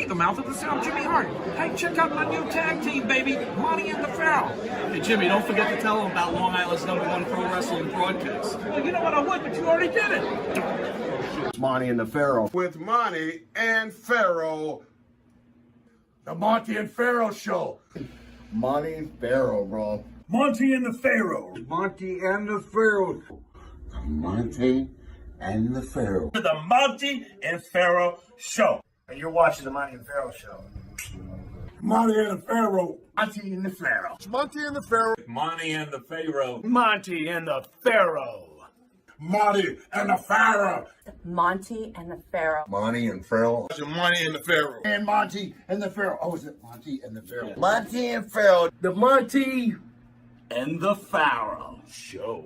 the mouth of the South, Jimmy Hart. Hey, check out my new tag team, baby, Monte the Pharaoh. Hey, Jimmy, don't forget to tell them about Long Island's #1 pro wrestling broadcast. Well, you know what, I would, but you already did it. It's Monte and the Pharaoh. With Monte and Pharaoh. The Monte and Pharaoh Show. Monte and Pharaoh, bro. Monte and the Pharaoh. Monte and the Pharaoh. Monte and the Pharaoh. The Monte and Pharaoh Show. And you're watching the Monte and Pharaoh Show. Monte and the Pharaoh. Monte and the Pharaoh. It's Monte and the Pharaoh. Monte and the Pharaoh. Monte and the Pharaoh. Monte and the Pharaoh. Monte and the Pharaoh. Monte and Pharaoh. It's Monte and the Pharaoh. And Monte and the Pharaoh. Oh, is it Monte and the Pharaoh? Monte and Pharaoh. The Monte and the Pharaoh Show.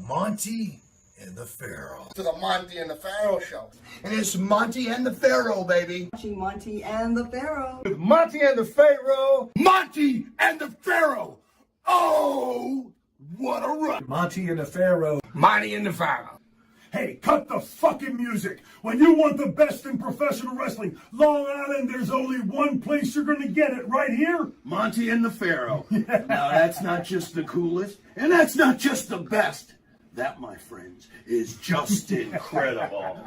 Monte and the Pharaoh. To the Monte and the Pharaoh Show. And it's Monte and the Pharaoh, baby. Monte and the Pharaoh. With Monte and the Pharaoh. Monte and the Pharaoh. Oh, what a run. Monte and the Pharaoh. Monte and the Pharaoh. Hey, cut the fucking music. When you want the best in professional wrestling, Long Island, there's only one place you're going to get it, right here. Monte and the Pharaoh. Now, that's not just the coolest, and that's not just the best. That, my friends, is just incredible.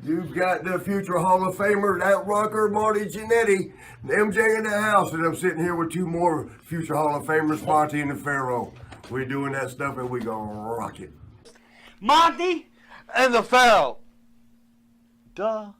You've got the future Hall of Famer, that rocker, Marty Jannetty, MJ in the house, and I'm sitting here with two more future Hall of Famers, Monte and the Pharaoh. We're doing that stuff and we gonna rock it. Monte and the Pharaoh. Duh.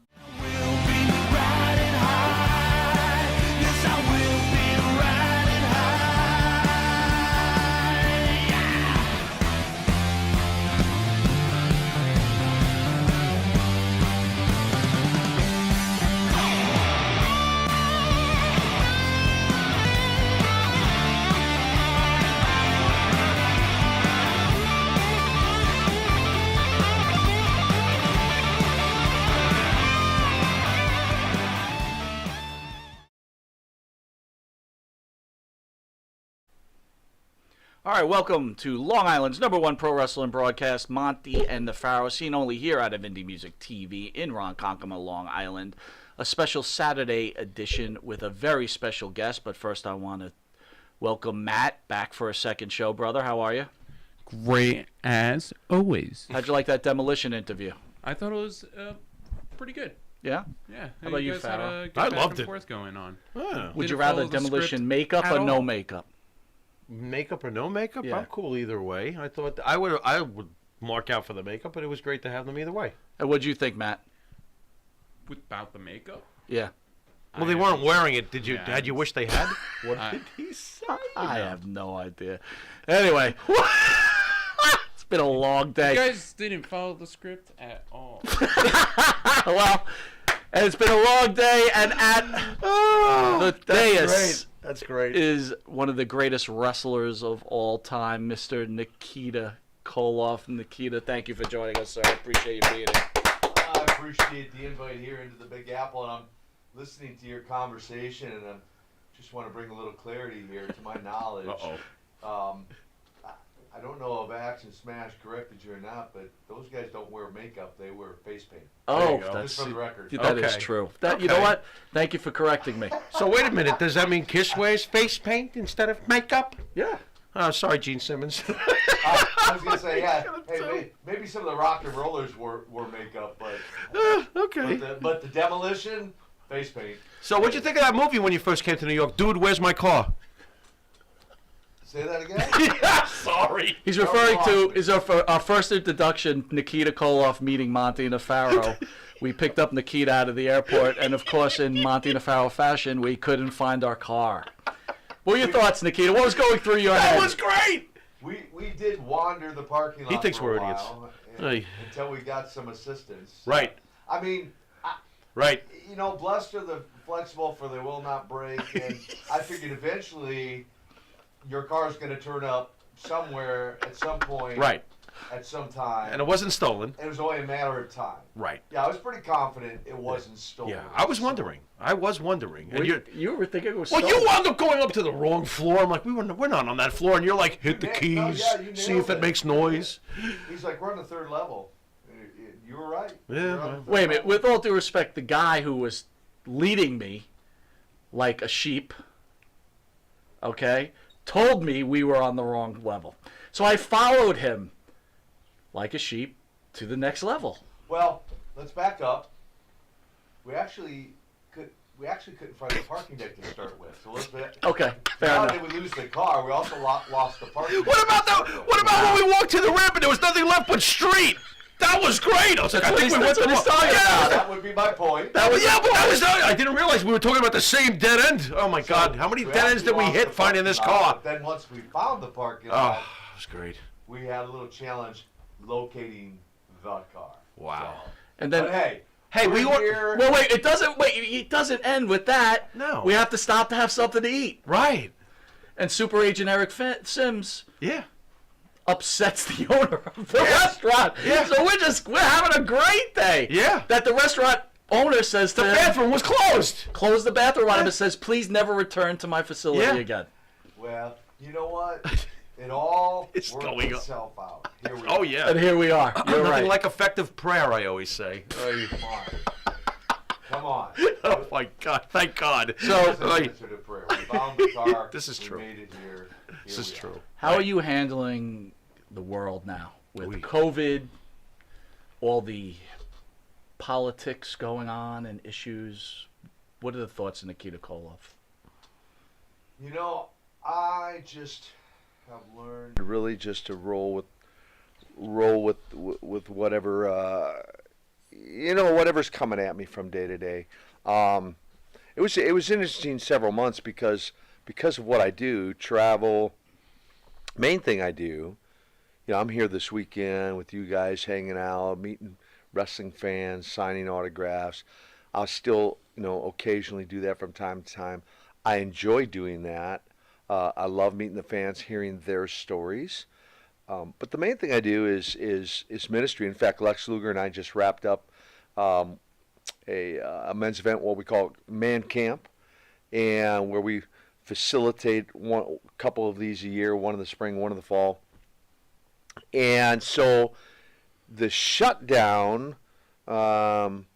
All right, welcome to Long Island's #1 pro wrestling broadcast, Monte and the Pharaoh, seen only here out of Indie Music TV in Ronkonkoma, Long Island. A special Saturday edition with a very special guest, but first I want to welcome Matt back for a second show, brother. How are you? Great as always. How'd you like that demolition interview? I thought it was pretty good. Yeah? Yeah. How about you, guys Pharaoh? had a good I back loved and it. forth going on. Would you Didn't rather follow the demolition script makeup at or no all. makeup? Makeup or no makeup, Yeah. I'm cool either way. I thought I would mark out for the makeup, but it was great to have them either way. And what'd you think, Matt? Without the makeup? Yeah. Well, they weren't wearing it. Did you? Yeah. Had you wished they had? What I- did he say? I have no idea. Anyway, it's been a long You day. guys didn't follow the script at all. Well, and it's been a long day, and at the dais That's great. is one of the greatest wrestlers of all time, Mr. Nikita Koloff. Nikita, thank you for joining us, sir. I appreciate you being here. I appreciate the invite here into the Big Apple, and I'm listening to your conversation, and I just want to bring a little clarity here to my knowledge. I don't know if Action Smash corrected you or not, but those guys don't wear makeup; they wear face paint. Oh, Just that's for the record. that is Okay. true. That You know Okay. what? Thank you for correcting me. So wait a minute. Does that mean Kiss wears face paint instead of makeup? Yeah. Oh, sorry, Gene Simmons. I was gonna say, yeah. Hey, maybe some of the rock and rollers wore makeup, but Okay. but the demolition, face paint. So what'd you think of that movie when you first came to New York? Dude, where's my car? Say that again. Yeah, sorry. He's referring to is our first introduction, Nikita Koloff meeting Monte and the Pharaoh. We picked up Nikita out of the airport, and of course, in Monte and the Pharaoh fashion, we couldn't find our car. What were your thoughts, Nikita? What was going through your head? That was great. We did wander the parking lot. He thinks for we're a idiots. while, Hey. until we got some assistance. Right. I mean, Right. you know, blessed are the flexible, for they will not break. And I figured eventually your car's going to turn up somewhere at some point. Right. At some time. And it wasn't stolen. It was only a matter of time. Right. Yeah, I was pretty confident it wasn't stolen. Yeah, I was wondering. And You were thinking it was well, stolen. you wound up going up to the wrong floor. I'm like, we're not on that floor. And you're like, hit the No, keys, yeah, you see nailed if it it. makes noise. He's like, we're on the third level. You were right. Yeah, You're on well. the third Wait a minute. level. With all due respect, the guy who was leading me like a sheep, okay, told me we were on the wrong level. So I followed him like a sheep to the next level. Well, let's back up. We actually couldn't find the parking deck to start with. So let's Okay, fair not enough. only did we lose the car, we also lost the parking. What about when we walked to the ramp and there was nothing left but street? That was great. I was like, I think we went to the Yeah, that would be my point. But I didn't realize we were talking about the same dead end. Oh my God, how many dead ends did we hit finding this car? But then once we found the parking Oh, lot, it was great. we had a little challenge locating the car. Wow. And then, But hey, we were. here. well, wait, it doesn't end with that. No. We have to stop to have something to eat. Right. And Super Agent Eric Sims Yeah. upsets the owner of the restaurant. Yeah. So we're having a great day. Yeah. That the restaurant owner says to The him, bathroom was closed. close the bathroom on him and says, please never return to my facility Yeah. again. Well, you know what? It all It's worked going up. itself out. Here we Oh are. yeah. And here we are. You're Nothing right. like effective prayer, I always say. Come on. Come on. Oh my God! Thank God. This is an answer to prayer. We found the car. This is true. We made it here. This is true. How are you handling the world now with Oui. COVID, all the politics going on and issues? What are the thoughts of Nikita Koloff? You know, I just have learned really just to roll with whatever whatever's coming at me from day to day. It was interesting several months because of what I do, travel. Main thing I do, I'm here this weekend with you guys, hanging out, meeting wrestling fans, signing autographs. I'll still, occasionally do that from time to time. I enjoy doing that. I love meeting the fans, hearing their stories. But the main thing I do is ministry. In fact, Lex Luger and I just wrapped up a men's event, what we call Man Camp, and where we facilitate a couple of these a year, one in the spring, one in the fall. And so the shutdown, in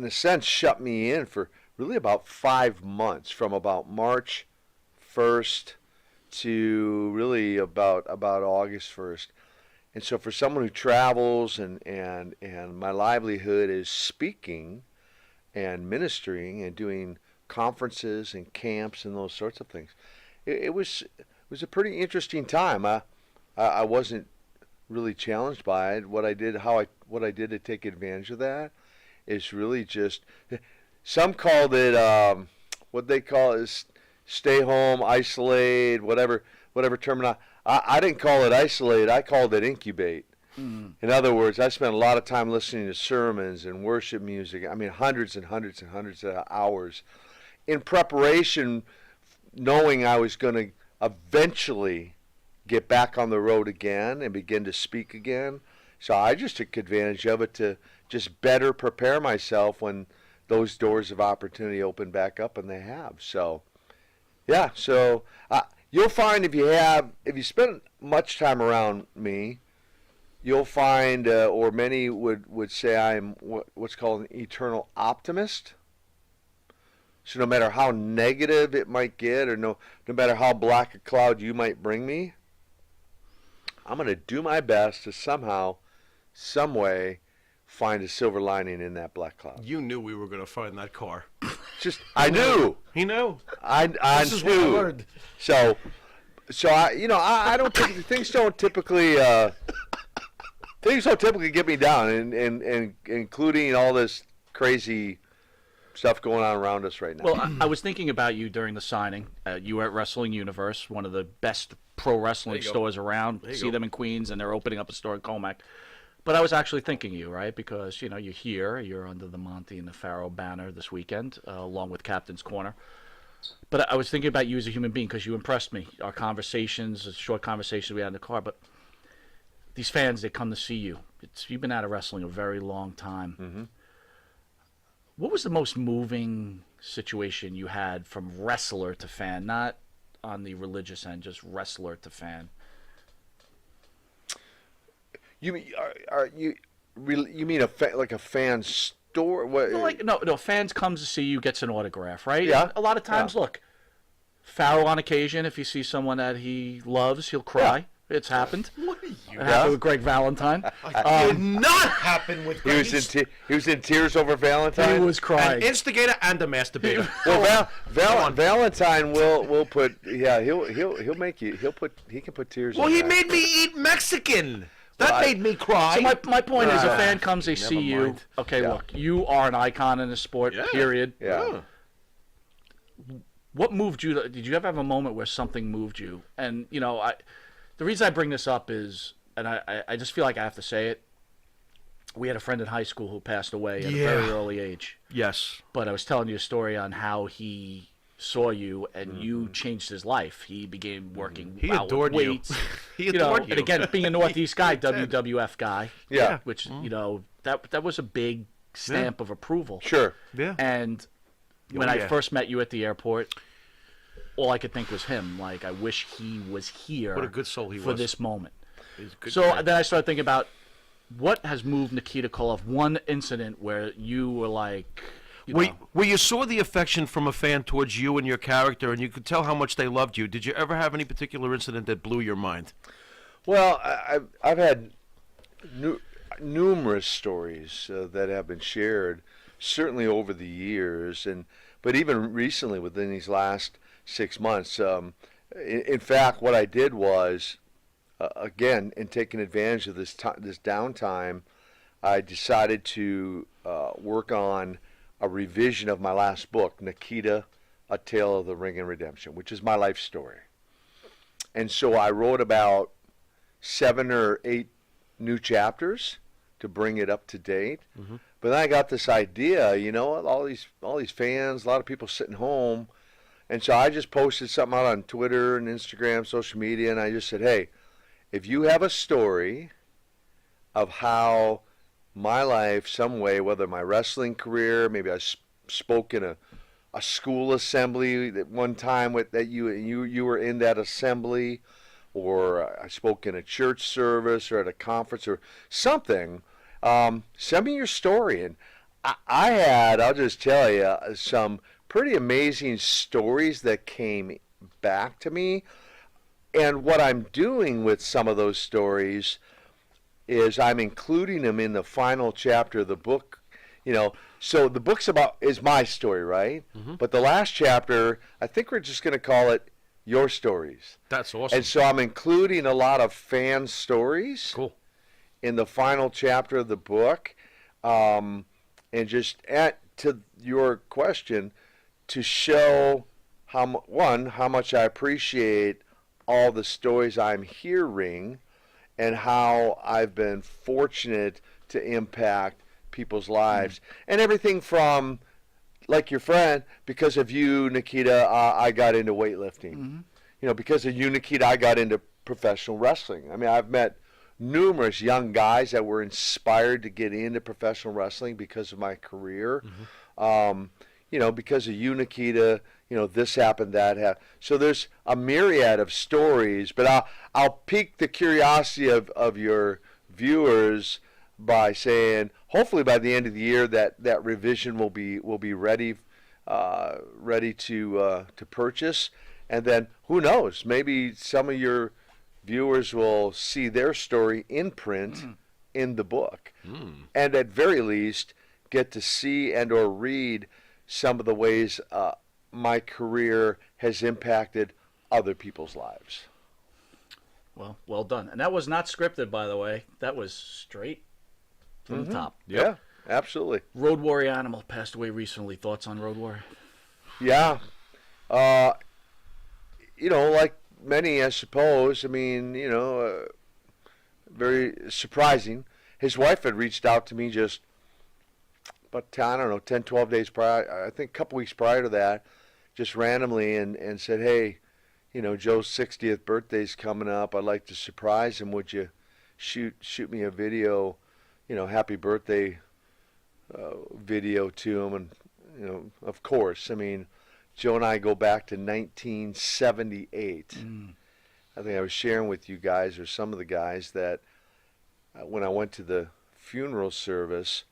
a sense, shut me in for really about 5 months, from about March 1st to really about August 1st. And so for someone who travels and my livelihood is speaking and ministering and doing conferences and camps and those sorts of things, it was a pretty interesting time. I wasn't really challenged by it. What I did to take advantage of that is really just, some called it what they call is stay home, isolate, whatever terminology. I didn't call it isolate. I called it incubate. In other words, I spent a lot of time listening to sermons and worship music. I mean, hundreds and hundreds and hundreds of hours in preparation, knowing I was going to eventually get back on the road again and begin to speak again. So I just took advantage of it to just better prepare myself when those doors of opportunity open back up, and they have. So, yeah. So you'll find if you spend much time around me, you'll find, or many would say, I'm what's called an eternal optimist. So no matter how negative it might get, or no matter how black a cloud you might bring me, I'm going to do my best to somehow, some way, find a silver lining in that black cloud. You knew we were going to find that car. I knew. He knew. I This is what I knew. learned. So I don't think things don't typically get me down, and including all this crazy stuff going on around us right now. Well, I was thinking about you during the signing. You were at Wrestling Universe, one of the best pro wrestling stores around. See them in Queens, and they're opening up a store in Comac. But I was actually thinking you, right? Because, you're here. You're under the Monte and the Pharaoh banner this weekend, along with Captain's Corner. But I was thinking about you as a human being because you impressed me. Our conversations, the short conversations we had in the car. But these fans, they come to see you. You've been out of wrestling a very long time. Mm-hmm. What was the most moving situation you had from wrestler to fan, not on the religious end, just wrestler to fan? You mean a fan story? What? No. Fans comes to see you, gets an autograph, right? Yeah. And a lot of times, look, Pharaoh on occasion, if he sees someone that he loves, he'll cry. It's happened. What are you? It happened with Greg Valentine. It did not happen with. He was in tears over Valentine. He was crying. An instigator and a masturbator. Well, Valentine will put. Yeah, he'll make you. He can put tears. Well, in he your made me eat Mexican. That made me cry. So my point is, a fan comes, they see you. mind. Okay, look, you are an icon in the sport. Period. Yeah. What moved you? Did you ever have a moment where something moved you? And the reason I bring this up is, and I just feel like I have to say it. We had a friend in high school who passed away at a very early age. Yes. But I was telling you a story on how he saw you and you changed his life. He began working He out adored with you. weights. He adored you. And again, being a Northeast guy, WWF guy. Yeah. Which, that was a big stamp of approval. Sure. Yeah. And when I first met you at the airport, all I could think was him. Like, I wish he was here. What a good soul he for was. this moment. He's a good So guy. then I started thinking about what has moved Nikita Koloff. One incident where you were like, where you saw the affection from a fan towards you and your character, and you could tell how much they loved you. Did you ever have any particular incident that blew your mind? Well, I've had numerous stories that have been shared, certainly over the years, but even recently, within these last 6 months. In fact, what I did was, again, in taking advantage of this downtime, I decided to work on a revision of my last book, Nikita, A Tale of the Ring and Redemption, which is my life story. And so I wrote about 7 or 8 new chapters to bring it up to date. Mm-hmm. But then I got this idea, all these fans, a lot of people sitting home, and so I just posted something out on Twitter and Instagram, social media, and I just said, hey, if you have a story of how my life, some way, whether my wrestling career, maybe I spoke in a school assembly at one time that you were in that assembly, or I spoke in a church service or at a conference or something, send me your story. And I'll just tell you, some pretty amazing stories that came back to me. And what I'm doing with some of those stories is I'm including them in the final chapter of the book. So the book's is my story, right? Mm-hmm. But the last chapter, I think we're just going to call it Your Stories. That's awesome. And so I'm including a lot of fan stories. Cool. In the final chapter of the book, and just to your question, to show how much I appreciate all the stories I'm hearing, and how I've been fortunate to impact people's lives, and everything from, like your friend, because of you, Nikita, I got into weightlifting. Mm-hmm. Because of you, Nikita, I got into professional wrestling. I mean, I've met numerous young guys that were inspired to get into professional wrestling because of my career. Mm-hmm. Because of you, Nikita, this happened, that happened. So there's a myriad of stories, but I'll pique the curiosity of your viewers by saying, hopefully by the end of the year that revision will be ready to purchase, and then who knows, maybe some of your viewers will see their story in print in the book, and at very least get to see and or read some of the ways my career has impacted other people's lives. Well done. And that was not scripted, by the way. That was straight from the top. Yeah, absolutely. Road Warrior Animal passed away recently. Thoughts on Road Warrior? Yeah. Like many, I suppose. I mean, very surprising. His wife had reached out to me just about 10, 12 days prior, I think a couple weeks prior to that, just randomly, and said, hey, Joe's 60th birthday's coming up. I'd like to surprise him. Would you shoot me a video, happy birthday video to him? And, of course, I mean, Joe and I go back to 1978. I think I was sharing with you guys, or some of the guys, that when I went to the funeral service,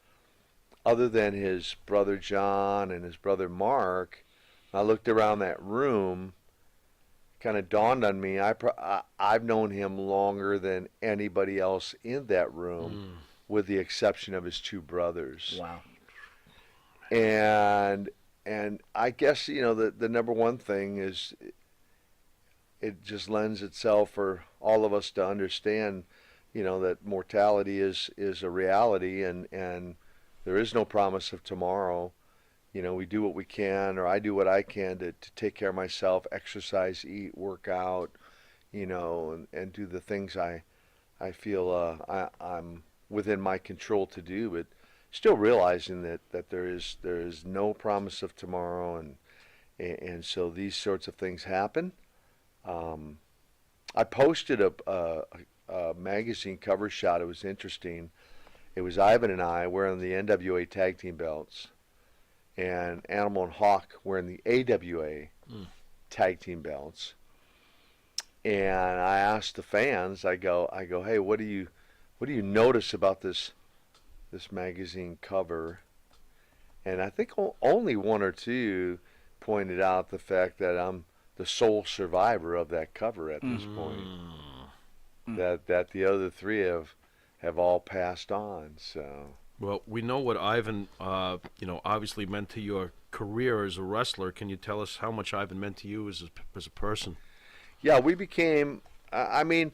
other than his brother John and his brother Mark, I looked around that room, kind of dawned on me, I've known him longer than anybody else in that room, with the exception of his two brothers. Wow. And I guess, the number one thing is it just lends itself for all of us to understand, that mortality is a reality, and there is no promise of tomorrow. We do what we can, or I do what I can to take care of myself, exercise, eat, work out, and do the things I feel I'm within my control to do, but still realizing that there is no promise of tomorrow, and so these sorts of things happen. I posted a magazine cover shot. It was interesting. It was Ivan and I wearing the NWA tag team belts, and Animal and Hawk wearing the AWA tag team belts. And I asked the fans, I go, hey, what do you notice about this magazine cover? And I think only one or two pointed out the fact that I'm the sole survivor of that cover at this point. That the other three have all passed on. So. Well, we know what Ivan, obviously meant to your career as a wrestler. Can you tell us how much Ivan meant to you as a person? Yeah, we became. And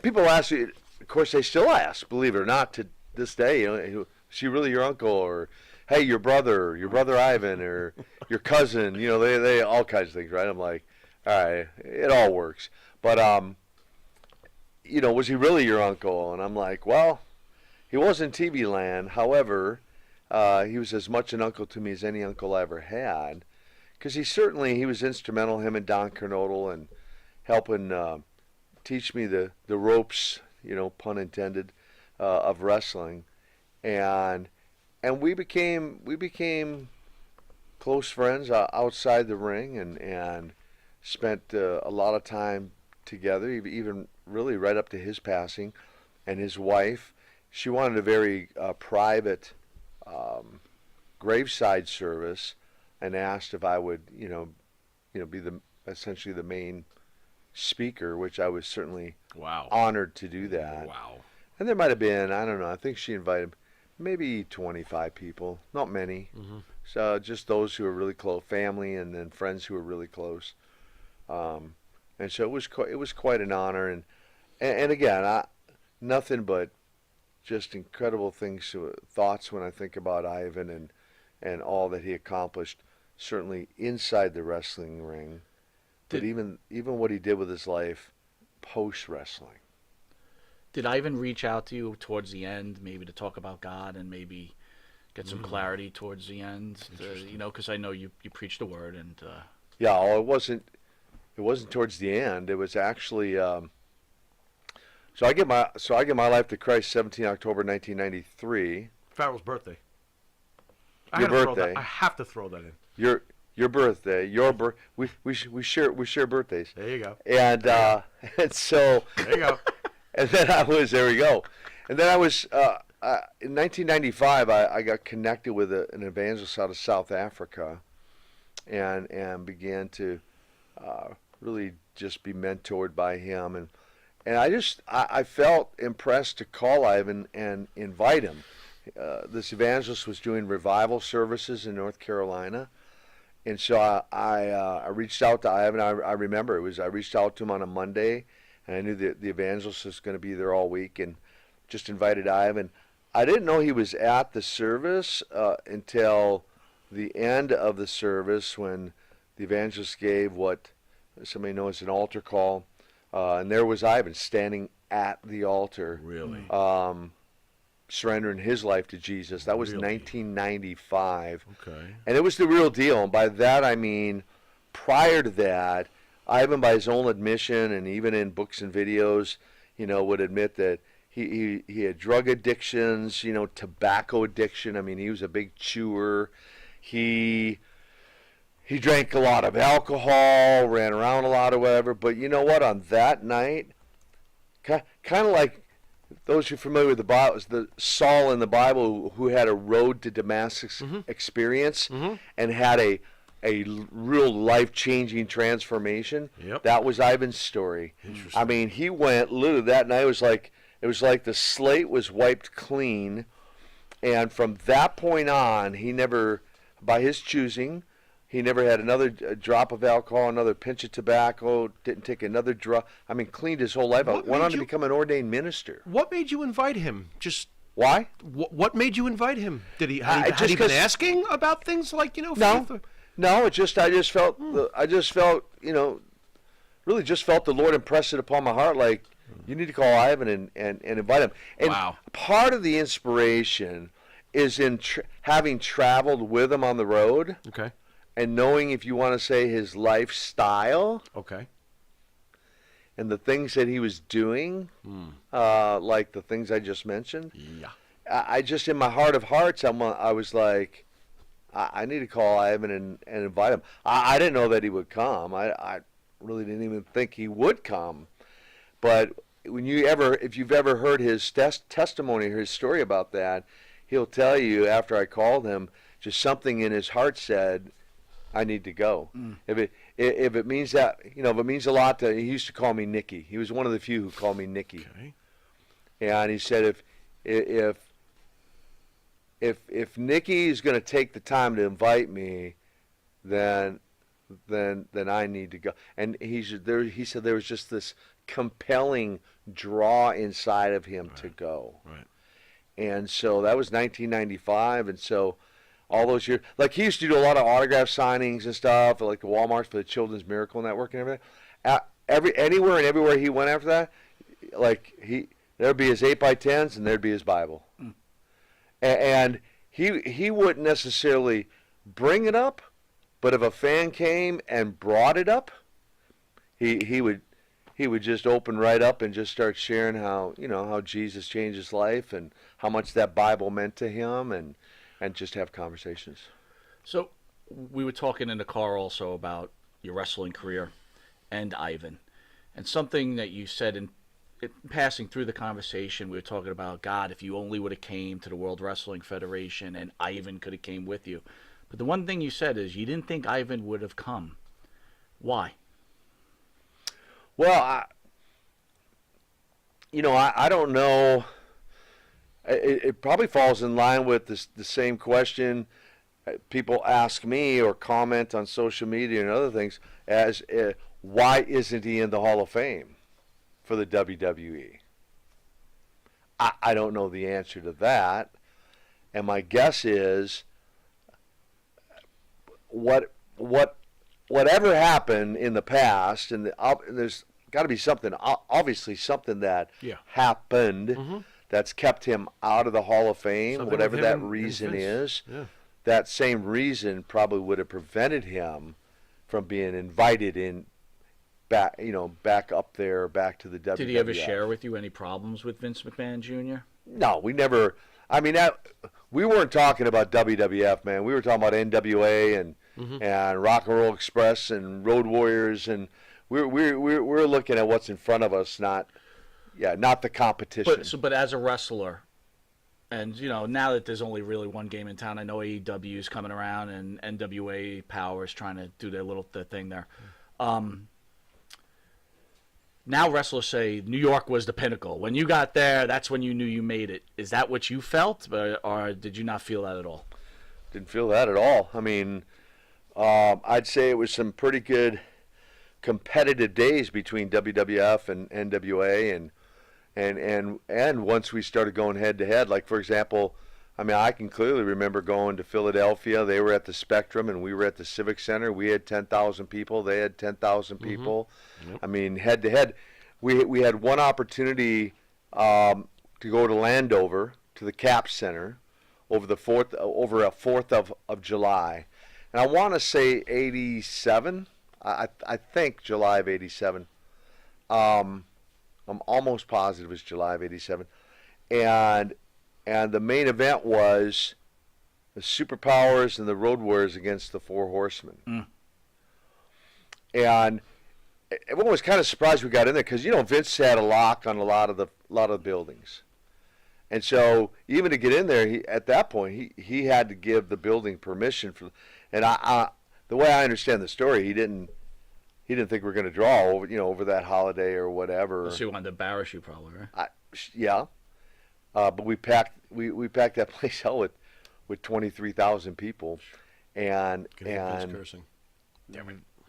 people ask me. Of course, they still ask. Believe it or not, to this day, is she really your uncle? Or, hey, your brother Ivan, or your cousin? They all kinds of things, right? I'm like, all right, it all works. But was he really your uncle? And I'm like, well, he was in TV land. However, he was as much an uncle to me as any uncle I ever had, because he was instrumental, him and Don Kernodle, and helping teach me the ropes, pun intended, of wrestling, and we became close friends outside the ring, and spent a lot of time together, even really right up to his passing. And his wife, she wanted a very private graveside service, and asked if I would, be essentially the main speaker, which I was certainly honored to do that. Wow. And there might have been, I don't know, I think she invited maybe 25 people, not many. So just those who were really close, family, and then friends who were really close. And so it was quite an honor, and again, nothing but just incredible thoughts when I think about Ivan and all that he accomplished, certainly inside the wrestling ring, but even what he did with his life post wrestling. Did Ivan reach out to you towards the end, maybe to talk about God and maybe get some clarity towards the end? Because I know you preached the word, and yeah, it wasn't towards the end. It was actually so I get my life to Christ 17 October 1993. Pharaoh's birthday. Your birthday. I have to throw that in. Your birthday. We share birthdays. There you go. And and so there you go. And then there we go. And then I was in 1995. I got connected with an evangelist out of South Africa, and began to really just be mentored by him, and I felt impressed to call Ivan and invite him. This evangelist was doing revival services in North Carolina, and so I reached out to Ivan. I remember I reached out to him on a Monday, and I knew that the evangelist was going to be there all week, and just invited Ivan. I didn't know he was at the service until the end of the service, when the evangelist gave what somebody knows as an altar call, and there was Ivan standing at the altar, really, surrendering his life to Jesus. That was really? 1995. Okay. And it was the real deal. And by that I mean, prior to that, Ivan, by his own admission, and even in books and videos, would admit that he had drug addictions, tobacco addiction. I mean, he was a big chewer. He drank a lot of alcohol, ran around a lot or whatever. But you know what? On that night, kind of like those who are familiar with the Bible, is the Saul in the Bible who had a road to Damascus experience and had a real life-changing transformation. Yep. That was Ivan's story. I mean, he went literally that night. It was like the slate was wiped clean, and from that point on, he never, by his choosing, he never had another drop of alcohol, another pinch of tobacco, didn't take another drug. I mean, cleaned his whole life out. Went on to become an ordained minister. What made you invite him? Just why? What made you invite him? Had he been asking about things like faith? No. I just felt really just felt the Lord impress it upon my heart, like you need to call Ivan and invite him. And part of the inspiration is in having traveled with him on the road. Okay. And knowing, if you want to say, his lifestyle. Okay. And the things that he was doing, like the things I just mentioned. Yeah. I just, in my heart of hearts, I was like, I need to call Ivan and invite him. I didn't know that he would come. I really didn't even think he would come. But if you've ever heard his testimony or his story about that, he'll tell you after I called him, just something in his heart said, I need to go. If it means that, if it means a lot to, he used to call me Nicky. He was one of the few who called me Nicky. Okay. And he said, if Nicky is going to take the time to invite me, then I need to go. And he said there was just this compelling draw inside of him to go. Right. And so that was 1995, and so all those years, like he used to do a lot of autograph signings and stuff, like the Walmarts for the Children's Miracle Network and everything. Anywhere and everywhere he went after that, like there'd be his 8x10s and there'd be his Bible, and he wouldn't necessarily bring it up, but if a fan came and brought it up, he would just open right up and just start sharing how Jesus changed his life and how much that Bible meant to him and just have conversations. So we were talking in the car also about your wrestling career and Ivan. And something that you said in passing through the conversation, we were talking about, God, if you only would have came to the World Wrestling Federation and Ivan could have came with you. But the one thing you said is you didn't think Ivan would have come. Why? Well, I don't know. It probably falls in line with the same question people ask me or comment on social media and other things as why isn't he in the Hall of Fame for the WWE? I don't know the answer to that. And my guess is whatever happened in the past, and there's got to be something, obviously something that happened that's kept him out of the Hall of Fame, Something whatever with that him and reason Vince. is. Yeah. That same reason probably would have prevented him from being invited back up there, back to the WWF. Did he ever share with you any problems with Vince McMahon Jr.? No, we never. I mean, we weren't talking about WWF, man. We were talking about NWA and Rock and Roll Express and Road Warriors, and we're looking at what's in front of us, not the competition. But as a wrestler, and now that there's only really one game in town, I know AEW is coming around and NWA Power is trying to do their thing there. Now wrestlers say New York was the pinnacle. When you got there, that's when you knew you made it. Is that what you felt, or did you not feel that at all? Didn't feel that at all. I mean, I'd say it was some pretty good competitive days between WWF and NWA, and once we started going head to head, like for example, I mean, I can clearly remember going to Philadelphia. They were at the Spectrum and we were at the Civic Center. We had 10,000 people. They had 10,000 people. Yep. I mean, head to head. We had one opportunity to go to Landover to the Cap Center over a 4th of July, and I want to say 87. I think July of 87. I'm almost positive it's July of 87, and the main event was the Superpowers and the Road Warriors against the Four Horsemen. And everyone was kind of surprised we got in there because Vince had a lock on a lot of lot of buildings. And so even to get in there, at that point he had to give the building permission for. And I the way I understand the story, he didn't think we were going to draw over that holiday or whatever. So he wanted to embarrass you, probably, right? Yeah. But we packed that place out with 23,000 people, and cursing.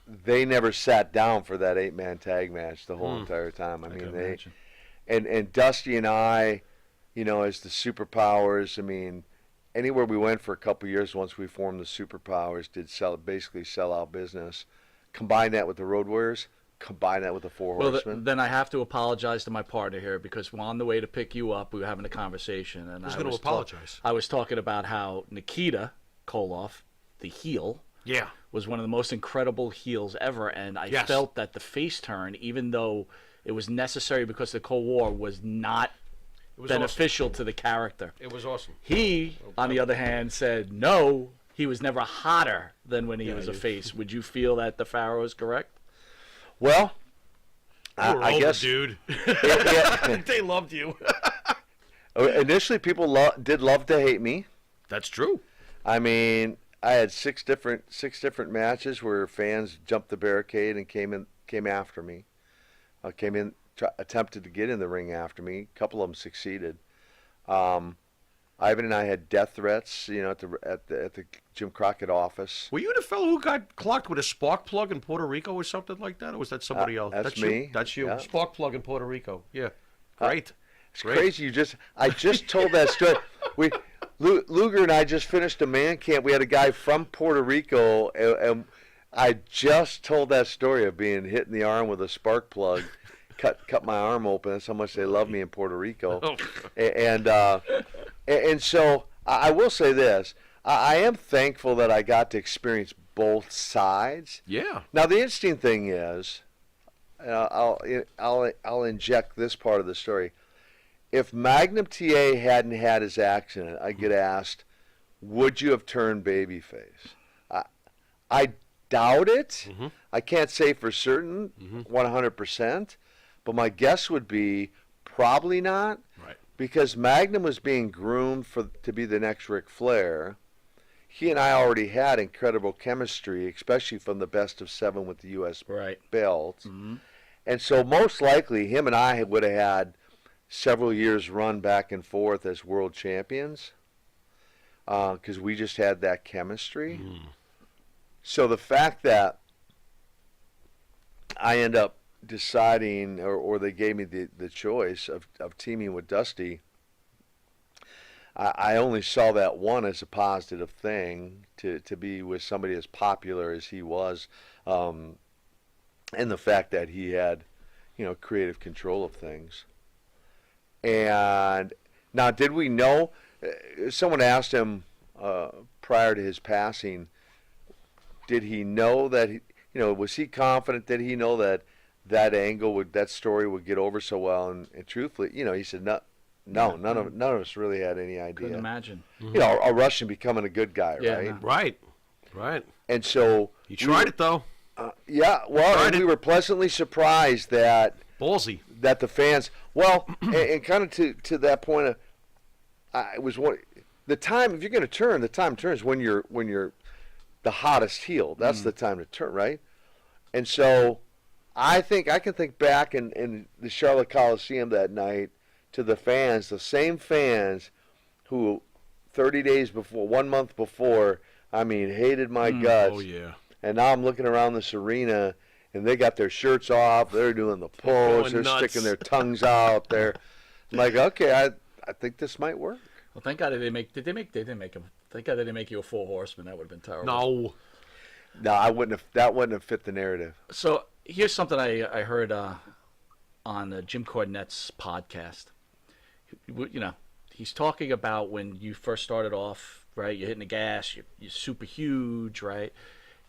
they never sat down for that 8-man tag match the whole entire time. I mean, and Dusty and I, as the Superpowers. I mean, anywhere we went for a couple years, once we formed the Superpowers, did basically sell out business. Combine that with the Road Warriors. Combine that with the Four Horsemen. Then I have to apologize to my partner here, because we're on the way to pick you up. We were having a conversation, and Who's going to apologize? I was talking about how Nikita Koloff, the heel, was one of the most incredible heels ever, and I felt that the face turn, even though it was necessary because the Cold War, was not beneficial to the character. It was awesome. He, on the other hand, said no, he was never hotter than when he was a face. Would you feel that the Pharaoh is correct? Well, I guess, dude. They loved you. Initially, people did love to hate me. That's true. I mean, I had six different matches where fans jumped the barricade and came after me. Attempted to get in the ring after me. A couple of them succeeded. Ivan and I had death threats, at the Jim Crockett office. Were you the fellow who got clocked with a spark plug in Puerto Rico or something like that, or was that somebody else? That's me. You. That's you. Yeah. Spark plug in Puerto Rico. Yeah, great. It's crazy. I just told that story. Luger and I just finished a man camp. We had a guy from Puerto Rico, and I just told that story of being hit in the arm with a spark plug. Cut my arm open. That's how much they love me in Puerto Rico. And so I will say this: I am thankful that I got to experience both sides. Yeah. Now the interesting thing is, I'll inject this part of the story. If Magnum TA hadn't had his accident, I get asked, would you have turned babyface? I doubt it. Mm-hmm. I can't say for certain, 100%. But my guess would be probably not, right? Because Magnum was being groomed to be the next Ric Flair. He and I already had incredible chemistry, especially from the best of 7 with the U.S. belt. Mm-hmm. And so most likely him and I would have had several years run back and forth as world champions because we just had that chemistry. Mm. So the fact that I end up deciding, or they gave me the choice of teaming with Dusty, I only saw that one as a positive thing, to be with somebody as popular as he was, and the fact that he had, creative control of things. And now, did we know? Someone asked him prior to his passing, did he know that was he confident that he know that angle that story would get over so well? And truthfully, he said no, none of us really had any idea. Couldn't imagine. Mm-hmm. A Russian becoming a good guy, right? No. Right. And so he tried it though. Yeah, well, we were pleasantly surprised that ballsy that the fans. Well, and kind of to that point of, it was the time. If you're going to turn, the time turns when you're the hottest heel. That's the time to turn, right? And so I think I can think back in the Charlotte Coliseum that night to the fans, the same fans who 30 days before, 1 month before, hated my guts. Oh, yeah. And now I'm looking around this arena, and they got their shirts off. They're doing the pose. They're sticking their tongues out there. I'm like, okay, I think this might work. Well, thank God they didn't make him. Thank God they didn't make you a Four Horseman. That would have been terrible. No, that wouldn't have fit the narrative. So here's something I heard on Jim Cornette's podcast. He's talking about when you first started off, right? You're hitting the gas. You're super huge, right?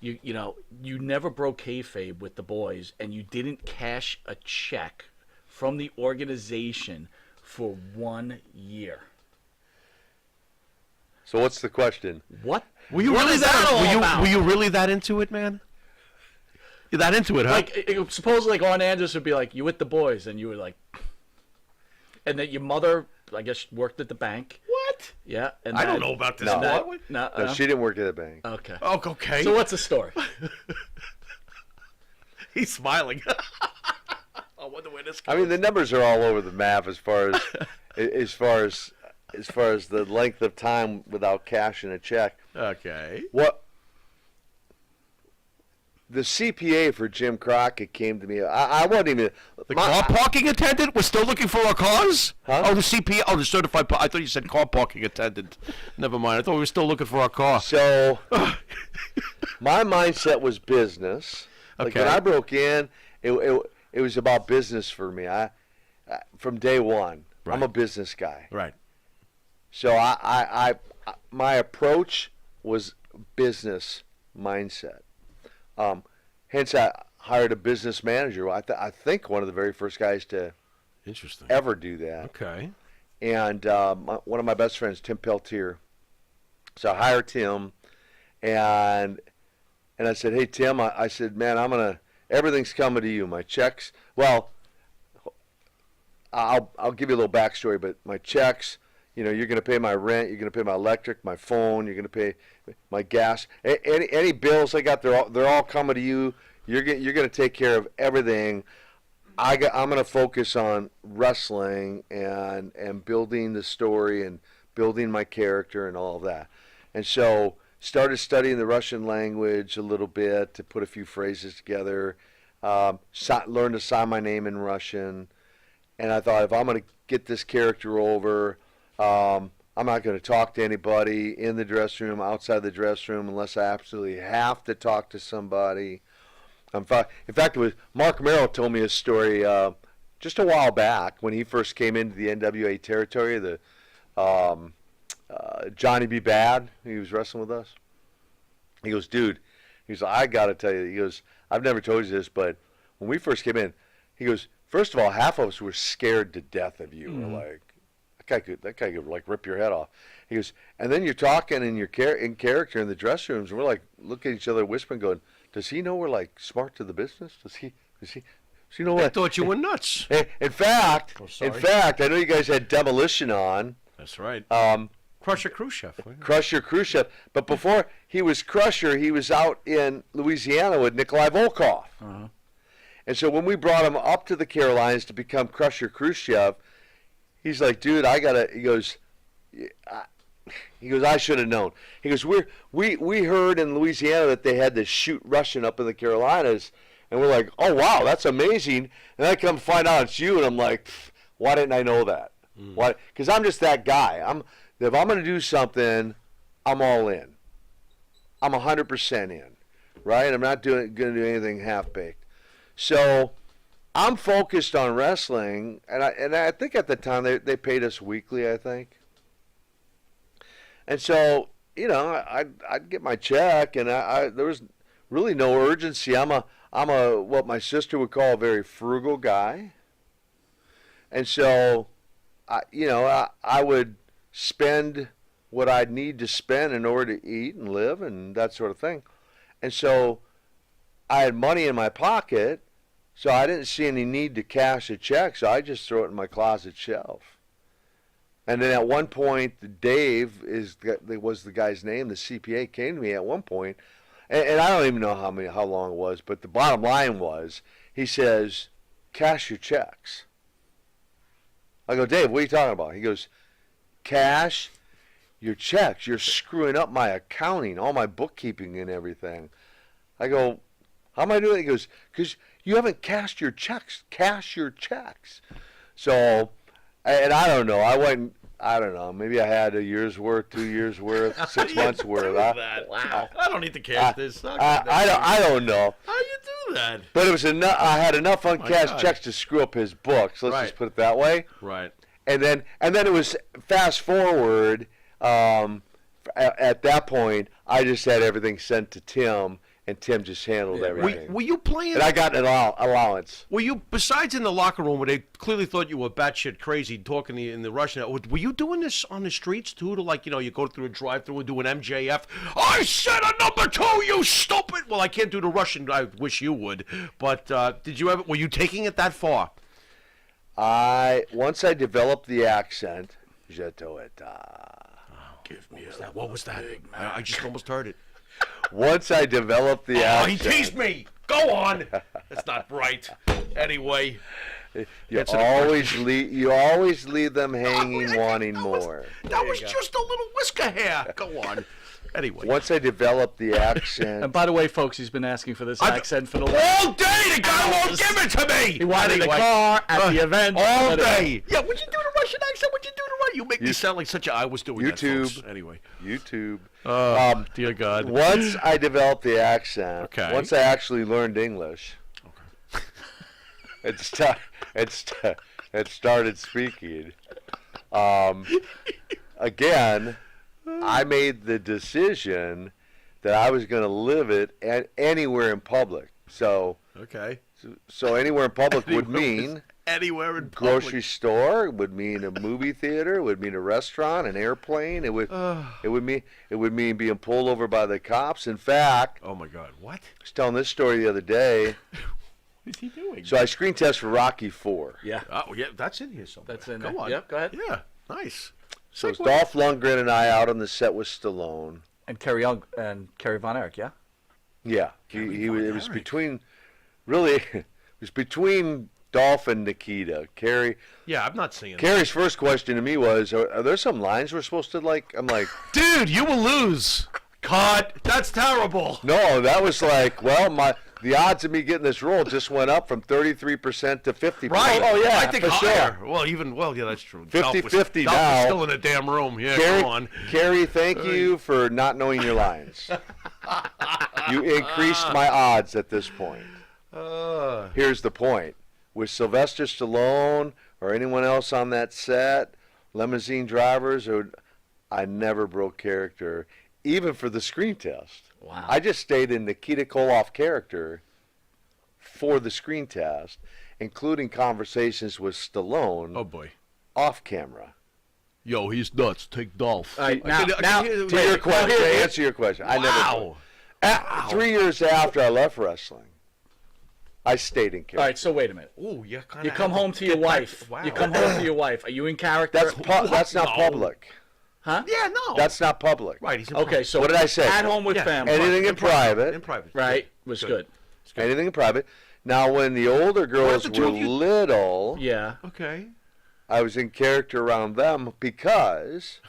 You never broke kayfabe with the boys, and you didn't cash a check from the organization for 1 year. So what's the question? What? Were you really that? Were you really that into it, man? You're that into it, huh? Like supposedly, like Arn Anderson would be like, "You with the boys," and you were like, And that your mother, I guess, worked at the bank. What? Yeah. And I don't that- know about this. No. What? No, No, she didn't work at the bank. Okay. Oh, okay. So what's the story? He's smiling. I wonder where this goes. I mean, the numbers are all over the map as far as the length of time without cashing a check. Okay. What the CPA for Jim Crockett came to me. I wasn't even The car parking attendant was still looking for our cars? Huh? Oh, the CPA. Oh, the certified. I thought you said car parking attendant. Never mind. I thought we were still looking for our car. So my mindset was business. Like Okay. when I broke in, it was about business for me. I from day one, I'm Right. a business guy. Right. So my approach was business mindset. Hence, I hired a business manager. I think one of the very first guys to Interesting. ever do that. Okay. And one of my best friends, Tim Peltier. So I hired Tim, and I said, "Hey Tim," I said, "Man, everything's coming to you. My checks. Well, I'll give you a little backstory, but my checks. You're going to pay my rent. You're going to pay my electric, my phone. You're going to pay my gas. Any bills I got, they're all coming to you. You're going to take care of everything. I'm going to focus on wrestling and building the story and building my character and all of that." And so started studying the Russian language a little bit to put a few phrases together. Learned to sign my name in Russian. And I thought, if I'm going to get this character over, I'm not going to talk to anybody in the dressing room, outside the dressing room, unless I absolutely have to talk to somebody. In fact, it was Mark Merrill told me a story just a while back when he first came into the NWA territory. The Johnny B. Bad, he was wrestling with us. He goes, "Dude," he's like, "I got to tell you," he goes, "I've never told you this, but when we first came in," he goes, "first of all, half of us were scared to death of you. We're like, that guy could like rip your head off." He goes, "And then you're talking in in character in the dressing rooms, and we're like, look at each other, whispering, going, does he know we're like smart to the business? Does he know what?" I thought you were nuts. In fact, I know you guys had Demolition on. That's right. Crusher Khrushchev. Crusher Khrushchev. But before he was Crusher, he was out in Louisiana with Nikolai Volkov. Uh-huh. And so when we brought him up to the Carolinas to become Crusher Khrushchev, he's like, "Dude, he goes, I should have known." He goes, we heard in Louisiana that they had to shoot Russian up in the Carolinas. And we're like, "Oh, wow, that's amazing." And I come find out it's you, and I'm like, why didn't I know that? Why? Because I'm just that guy. If I'm going to do something, I'm all in. I'm 100% in, right? I'm not going to do anything half-baked. So I'm focused on wrestling, and I think at the time they paid us weekly, I think. And so, I'd get my check, and there was really no urgency. I'm a what my sister would call a very frugal guy. And so, I would spend what I'd need to spend in order to eat and live and that sort of thing. And so I had money in my pocket, so I didn't see any need to cash a check, so I just throw it in my closet shelf. And then at one point, Dave was the guy's name, the CPA, came to me at one point, and I don't even know how long it was, but the bottom line was, he says, "Cash your checks." I go, "Dave, what are you talking about?" He goes, "Cash your checks. You're screwing up my accounting, all my bookkeeping and everything." I go, "How am I doing it?" He goes, "Because you haven't cashed your checks. Cash your checks." So, and I don't know. I don't know. Maybe I had a year's worth, 2 years worth, 6 months worth. Wow. I don't need to cash this. I don't know. How you do that? But it was enough. I had enough uncashed God. checks to screw up his books. Let's Right. just put it that way. Right. And then it was fast forward. At that point, I just had everything sent to Tim, and Tim just handled everything. Were you playing? And I got an allowance. Were you, besides in the locker room where they clearly thought you were batshit crazy talking in the Russian, were you doing this on the streets too? To you go through a drive-through and do an MJF? "I said a number 2, you stupid!" Well, I can't do the Russian. I wish you would. But were you taking it that far? Once I developed the accent, je t'aime. Give me that. What was that? I just almost heard it. Once I developed the accent. He teased me. Go on. That's not right. Anyway. You always leave them hanging, wanting more. That was just a little whisker hair. Go on. Anyway. Once I developed the accent. And by the way, folks, he's been asking for this accent for the all day. The guy won't give it to me. He wanted a car at the event. All day. Yeah, would you do the Russian accent? Would you do the Russian? You make me sound like such a... I was doing YouTube. That, folks. Anyway. YouTube. Dear God. Once I developed the accent, okay. Once I actually learned English, it started speaking. Again, I made the decision that I was going to live it anywhere in public. So anywhere in public would mean anywhere in public. Grocery store, would mean a movie theater, would mean a restaurant, an airplane. It would mean being pulled over by the cops. In fact, oh my God, what? I was telling this story the other day. What is he doing? So I screen test for Rocky 4. Yeah. Oh yeah, that's in here somewhere. That's in there. Go on. Yep, go ahead. Yeah, nice. So it's Dolph Lundgren and I out on the set with Stallone. And Kerry Von Erich, yeah? Yeah. It was between Dolph and Nikita. Kerry. Yeah, I'm not seeing Kerry's first question to me was, are there some lines we're supposed to like? I'm like, dude, you will lose. Cut. That's terrible. No, that was like, well, the odds of me getting this role just went up from 33% to 50%. Right. Oh, yeah, I think for higher. sure. Well, yeah, that's true. 50-50 now. Dolph was still in a damn room. Yeah, Kerry, go on. Kerry, thank you for not knowing your lines. You increased my odds at this point. Here's the point. With Sylvester Stallone or anyone else on that set, limousine drivers, I never broke character, even for the screen test. Wow. I just stayed in Nikita Koloff character for the screen test, including conversations with Stallone. Oh, boy. Off camera. Yo, he's nuts. Take Dolph. All right, now to your question, to answer your question, I never. 3 years after I left wrestling, I stayed in character. All right, so wait a minute. Ooh, you come home to your wife. Wow. You come home to your wife. Are you in character? That's not public. Huh? Yeah, no. That's not public. Right. He's in Okay, so what did I say? At home with family. Anything in private. In private. Right, was good. Anything in private. Now, when the older girls were little, yeah. Okay. I was in character around them because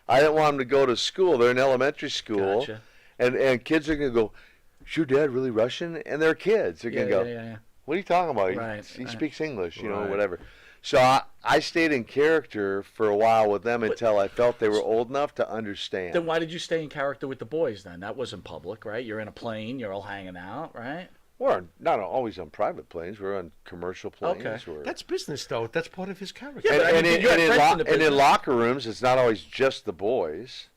I didn't want them to go to school. They're in elementary school. Gotcha. And kids are going to go, is your dad really Russian? And they're kids. They're going to go, what are you talking about? Right, he speaks English, whatever. So I stayed in character for a while with them until I felt they were old enough to understand. Then why did you stay in character with the boys then? That wasn't public, right? You're in a plane. You're all hanging out, right? We're not always on private planes. We're on commercial planes. Okay. That's business, though. That's part of his character. Yeah, and in locker rooms, it's not always just the boys.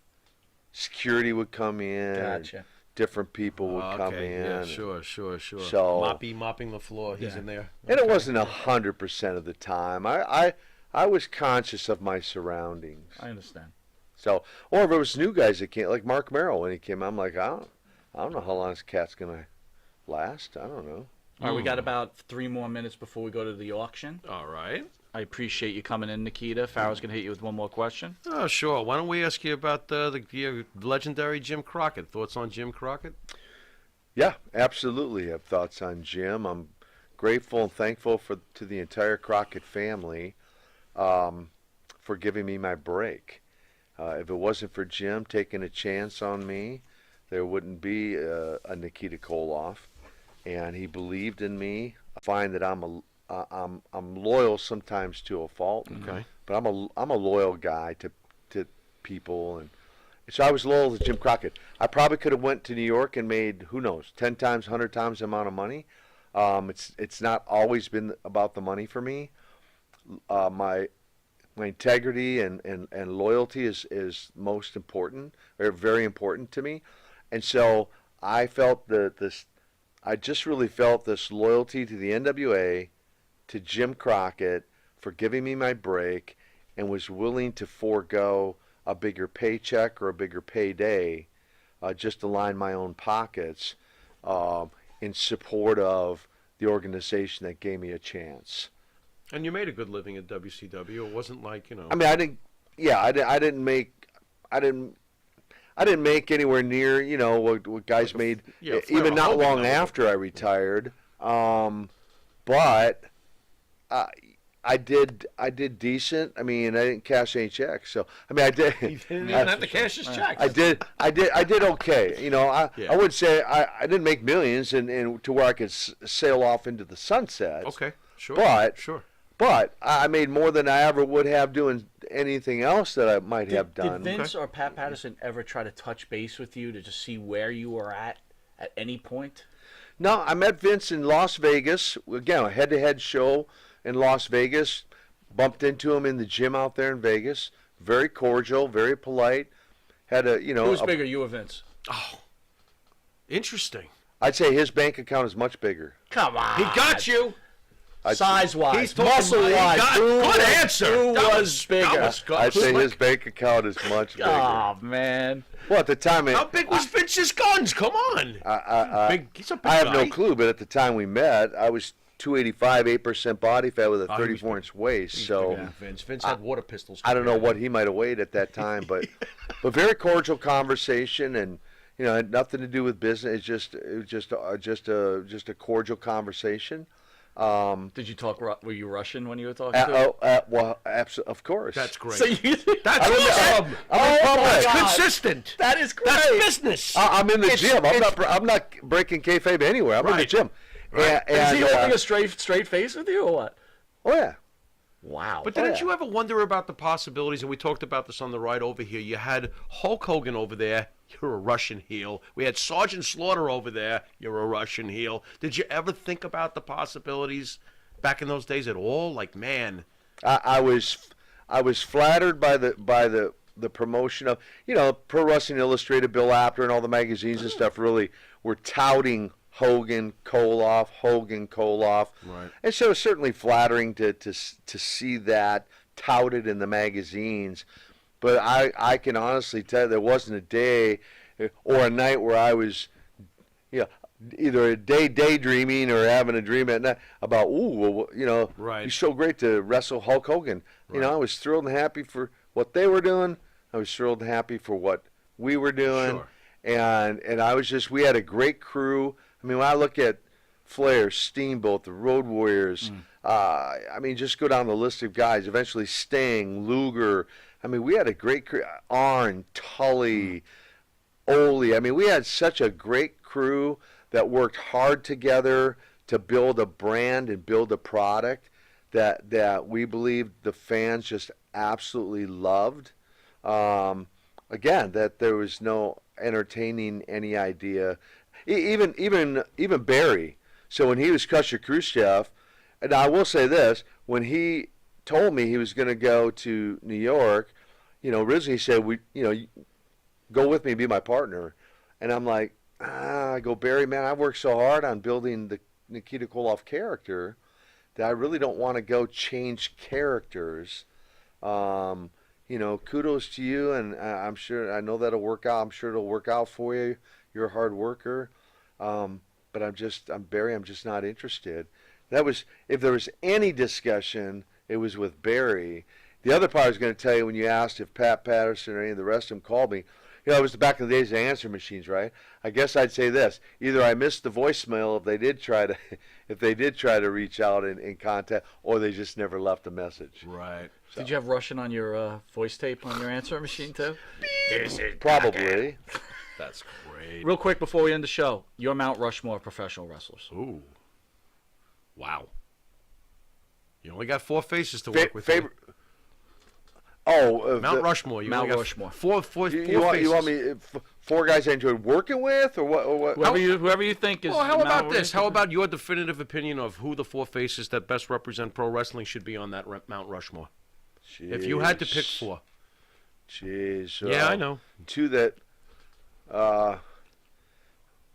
Security would come in. Gotcha. Different people would come in. Yeah, sure. So mopping the floor. He's in there. And it wasn't 100% of the time. I was conscious of my surroundings. I understand. So, or if it was new guys that came, like Mark Merrill when he came, I'm like, I don't know how long this cat's gonna last. I don't know. All right, we got about 3 more minutes before we go to the auction. All right. I appreciate you coming in, Nikita. Pharaoh's going to hit you with one more question. Oh, sure. Why don't we ask you about the legendary Jim Crockett? Thoughts on Jim Crockett? Yeah, absolutely. I have thoughts on Jim. I'm grateful and thankful to the entire Crockett family for giving me my break. If it wasn't for Jim taking a chance on me, there wouldn't be a Nikita Koloff. And he believed in me. I find that I'm loyal sometimes to a fault. Okay. But I'm a loyal guy to people, and so I was loyal to Jim Crockett. I probably could have went to New York and made, who knows, 10 times, 100 times the amount of money. It's not always been about the money for me. My integrity and loyalty is most important, or very important to me, and so I felt I just really felt this loyalty to the NWA, to Jim Crockett for giving me my break, and was willing to forego a bigger paycheck or a bigger payday just to line my own pockets in support of the organization that gave me a chance. And you made a good living at WCW. It wasn't like, I mean, I didn't. Yeah, I didn't make. I didn't make anywhere near, what guys made, even not long after I retired. But I did decent. I mean, I didn't cash any checks, so I mean, I did. He didn't even have to cash his checks. I did okay. I wouldn't say I didn't make millions, and to where I could sail off into the sunset. Okay, sure. But I made more than I ever would have doing anything else that I might have done. Did Vince or Pat Patterson ever try to touch base with you to just see where you were at any point? No, I met Vince in Las Vegas. Again, a head-to-head show in Las Vegas. Bumped into him in the gym out there in Vegas. Very cordial, very polite. Had a, Who's bigger, you or Vince? Oh, interesting. I'd say his bank account is much bigger. Come on. He got you. Size-wise, muscle-wise. Good answer. Who was bigger? I'd say his bank account is much bigger. Oh, man. Well, at the time... How big was Vince's guns? Come on. He's a big I have guy. no clue, but at the time we met, I was 285, 8% body fat with a 34-inch waist. So Vince had water pistols. I don't know what he might have weighed at that time, but very cordial conversation, and it had nothing to do with business. It was just a cordial conversation. Did you talk? Were you Russian when you were talking to him? Well, of course. That's great. So you, that's awesome. That's consistent. That is great. That's business. I'm in the gym. I'm not breaking kayfabe anywhere. I'm in the gym. Right. Is he holding a straight face with you or what? Oh yeah. Wow. But didn't you ever wonder about the possibilities? And we talked about this on the ride over here. You had Hulk Hogan over there. You're a Russian heel. We had Sergeant Slaughter over there. You're a Russian heel. Did you ever think about the possibilities back in those days at all? Like, man, I was flattered by the promotion of Pro Wrestling Illustrated, Bill Apter, and all the magazines and stuff really were touting Hogan, Koloff. Right. And so it was certainly flattering to see that touted in the magazines. But I can honestly tell you there wasn't a day or a night where I was, either a day daydreaming or having a dream at night about, right. It's so great to wrestle Hulk Hogan. Right. I was thrilled and happy for what they were doing. I was thrilled and happy for what we were doing. Sure. And we had a great crew. I mean, when I look at Flair, Steamboat, the Road Warriors, just go down the list of guys. Eventually Sting, Luger. I mean, we had a great crew. Arn, Tully, Ole. I mean, we had such a great crew that worked hard together to build a brand and build a product that we believed the fans just absolutely loved. Again, that there was no entertaining any idea. Even Barry. So when he was Crusher Khrushchev, and I will say this, when he told me he was going to go to New York, originally he said, go with me, be my partner. And I'm like, I go, Barry, man, I worked so hard on building the Nikita Koloff character that I really don't want to go change characters. Kudos to you, and I'm sure, I know that'll work out. I'm sure it'll work out for you. You're a hard worker. But I'm Barry, I'm just not interested. That was, if there was any discussion, it was with Barry. The other part I was going to tell you when you asked if Pat Patterson or any of the rest of them called me, it was back in the days of answer machines, right? I guess I'd say this: either I missed the voicemail if they did try to reach out and contact, or they just never left a message. Right. So. Did you have Russian on your voice tape on your answer machine too? Probably. That's great. Real quick before we end the show, your Mount Rushmore of professional wrestlers. Ooh. Wow. You only got 4 faces to work with. Favorite. Mount Rushmore. Mount Rushmore. Four faces. You want me 4 guys I enjoyed working with, or what? Whoever you think is. Well, how about this? How about your definitive opinion of who the 4 faces that best represent pro wrestling should be on that Mount Rushmore? Jeez. If you had to pick 4. Jeez. Yeah, I know. 2 that.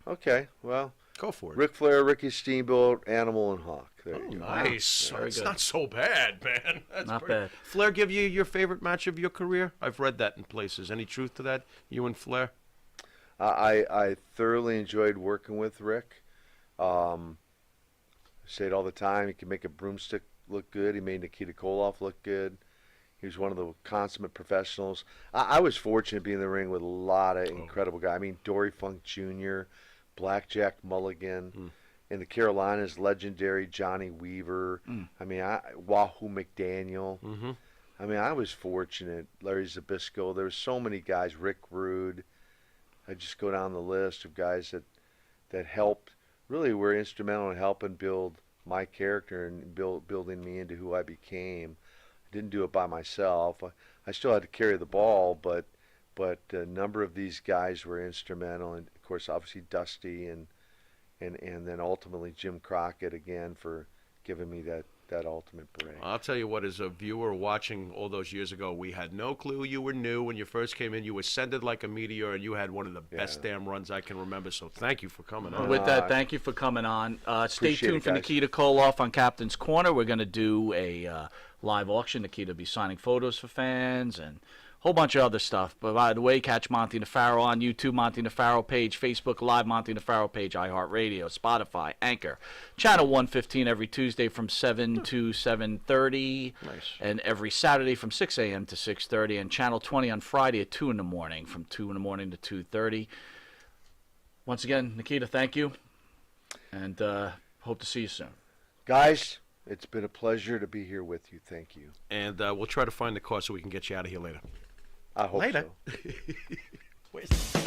Okay, well. Go for it. Ric Flair, Ricky Steamboat, Animal, and Hawk. There you go. Nice. That's not so bad, man. That's not bad. Flair give you your favorite match of your career? I've read that in places. Any truth to that? You and Flair? I thoroughly enjoyed working with Rick. I say it all the time. He can make a broomstick look good. He made Nikita Koloff look good. He was one of the consummate professionals. I was fortunate to be in the ring with a lot of incredible guys. I mean, Dory Funk Jr., Blackjack Mulligan. In the Carolinas, legendary Johnny Weaver. I mean, Wahoo McDaniel. I mean, I was fortunate. Larry Zbyszko. There were so many guys. Rick Rude. I just go down the list of guys that helped, really were instrumental in helping build my character and building me into who I became. I didn't do it by myself. I still had to carry the ball, but a number of these guys were instrumental, and of course, obviously Dusty and then ultimately Jim Crockett again for giving me that ultimate break. I'll tell you what, as a viewer watching all those years ago, we had no clue you were new when you first came in. You ascended like a meteor, and you had one of the best damn runs I can remember. So thank you for coming on. With that, thank you for coming on. Stay Appreciate tuned it, for guys. Nikita Koloff on Captain's Corner. We're going to do a live auction. Nikita will be signing photos for fans and a whole bunch of other stuff. But by the way, catch Monte The Pharaoh on YouTube, Monte The Pharaoh page, Facebook Live, Monte The Pharaoh page, iHeartRadio, Spotify, Anchor, Channel 115 every Tuesday from 7 to 7:30. Nice. And every Saturday from 6 a.m. to 6:30. And Channel 20 on Friday at 2 in the morning, from 2 in the morning to 2:30. Once again, Nikita, thank you. And hope to see you soon. Guys, it's been a pleasure to be here with you. Thank you. And we'll try to find the car so we can get you out of here later. I hope Later. so.